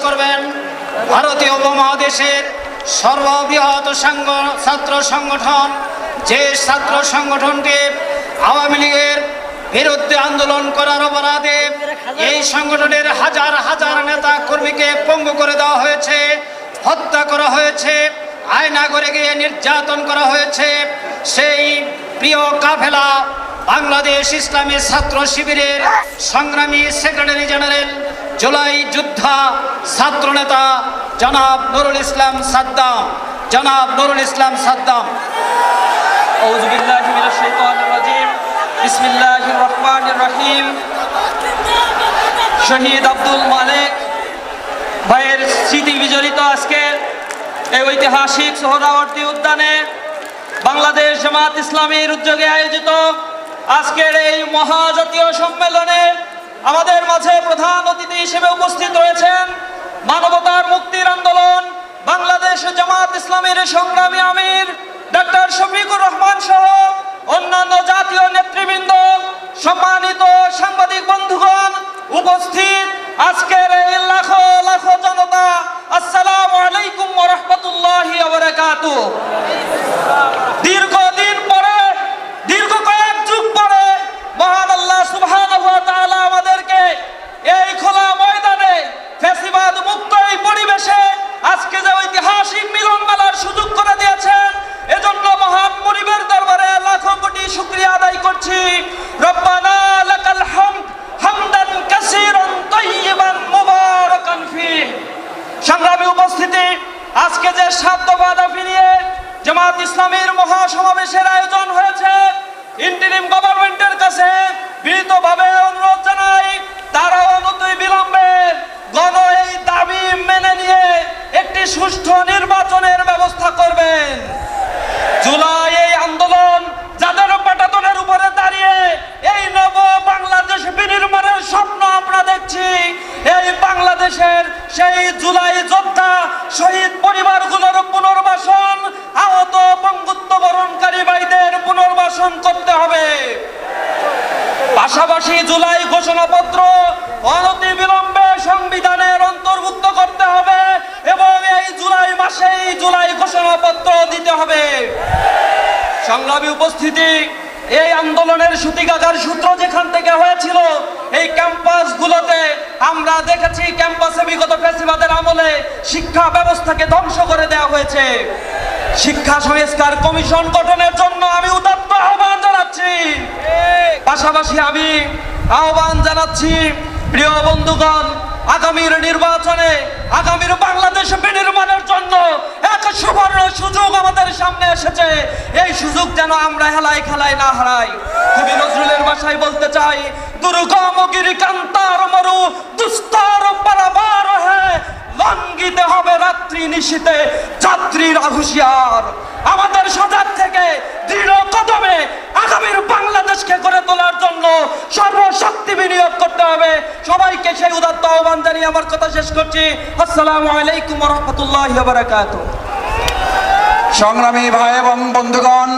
করবেন। ভারতীয় উপমহাদেশের সর্ববৃহৎ ছাত্র সংগঠন, যে ছাত্র সংগঠনটি আওয়ামী লীগের বিরুদ্ধে আন্দোলন করার অপরাধে এই সংগঠনের হাজার হাজার নেতা কর্মীকে পঙ্গু করে দেওয়া হয়েছে, হত্যা করা হয়েছে, আয়না করে গিয়ে নির্যাতন করা হয়েছে, সেই প্রিয় কাফেলা বাংলাদেশ ইসলামী ছাত্র শিবিরের সংগ্রামী সেক্রেটারি জেনারেল, জুলাই যোদ্ধা ছাত্রনেতা জনাব নুরুল ইসলাম সাদ্দাম, জনাব নুরুল ইসলাম সাদ্দাম। আউযু বিল্লাহি মিনাশ শাইতানির রাজিম। বিসমিল্লাহির রহমানির রহিম। শহীদ আব্দুল মালেক ভাইয়ের স্মৃতি বিজড়িত আজকের এই ঐতিহাসিক সোহরাওয়ার্দী উদ্যানে বাংলাদেশ জামাত ইসলামীর উদ্যোগে আয়োজিত আজকের এই মহাজাতীয় সম্মেলনে আমাদের মাঝে প্রধান অতিথি হিসেবে উপস্থিত রয়েছেন মানবতার মুক্তির আন্দোলন বাংলাদেশ জামাত ইসলামীর সংগ্রামী আমির ডক্টর শফিকুর রহমান সহ অন্যান্য জাতীয় নেতৃবৃন্দ, সম্মানিত সাংবাদিক বন্ধুগণ, উপস্থিত আজকের এই লাখো লাখো জনতা, আসসালামু আলাইকুম ওয়া রাহমাতুল্লাহি ওয়া বারাকাতুহু। দীর্ঘদিন পরে, দীর্ঘ কয়েক যুগ পরে মহান আল্লাহ সুবহানাহু ওয়া তাআলা আমাদেরকে এই খোলা ময়দানে ফ্যাসিবাদ মুক্ত এই পরিবেশে আজকে যে ঐতিহাসিক মিলন মেলার সুযোগ করে দিয়েছেন, এজন্য মহান মুনিবের দরবারে লাখো কোটি শুকরিয়া আদায় করছি। রব্বানা লাকাল হামদ হামদান কাসীরান তাইয়িবান মুবারাকান ফীহ। সংগ্রামী উপস্থিতি, আজকে যে 7 দফা দাবি নিয়ে জামাত ইসলামীর মহাসমাবেশের আয়োজন হয়েছে, ইন্টারিম গভর্নমেন্টের কাছে বিনীতভাবে অনুরোধ জানাই তারা অনতি বিলম্বে গণ এই দাবি মেনে নিয়ে একটি সুষ্ঠু নির্বাচনের ব্যবস্থা করবেন। জুলাই এই আন্দোলন যাদের পাটাতনের উপরে দাঁড়িয়ে এই নব বাংলাদেশ বিনির্মাণের স্বপ্ন আমরা দেখছি, এই বাংলাদেশের সেই জুলাই যোদ্ধা শহীদ পরিবারগুলোর পুনর্বাসন, আহত বঙ্গুত্ব বরণকারী ভাইদের পুনর্বাসন করতে হবে। পাশাপাশি জুলাই ঘোষণাপত্র অনতি বিলম্বে সংবিধানের অন্তর্ভুক্ত করতে হবে এবং এই জুলাই মাসেই জুলাই ঘোষণাপত্র দিতে হবে। সংগ্রামী উপস্থিতি, এই আন্দোলনের সূতিকাগার সূত্র যেখান থেকে হয়েছিল এই ক্যাম্পাসগুলোতে আমরা দেখেছি, ক্যাম্পাসে বিগত ফ্যাসিবাদের আমলে শিক্ষা ব্যবস্থাকে ধ্বংস করে দেওয়া হয়েছে। শিক্ষা সংস্কার কমিশন গঠনের জন্য আমি উদাত্ত আহ্বান জানাচ্ছি। পাশাপাশি আমি আহ্বান জানাচ্ছি প্রিয় বন্ধুগণ, আগামীর নির্বাচনে, আগামীর বাংলাদেশ বিনির্মাণের জন্য এক সুবর্ণ সুযোগ আমাদের সামনে এসেছে। এই সুযোগ যেন আমরা হেলায় খেলায় না হারাই। কবি নজরুলের ভাষায় বলতে চাই, দুর্গম গিরিকান্তার মরু দুস্তর পারাবার হে, লঙ্ঘিতে হবে রাত্রি নিশীতে যাত্রীর হুঁশিয়ার। আমাদের সজাগ থেকে দৃঢ় কদমে আগামীর বাংলাদেশকে গড়ে তোলার জন্য সর্বশক্তি বিনিয়োগ করতে হবে। সবাইকে সেই উদাত্ত আহ্বান জানিয়ে আমার কথা শেষ করছি। আসসালামু আলাইকুম ওয়া রাহমাতুল্লাহি ওয়া বারাকাতুহু। সংগ্রামী ভাই এবং বন্ধুগণ,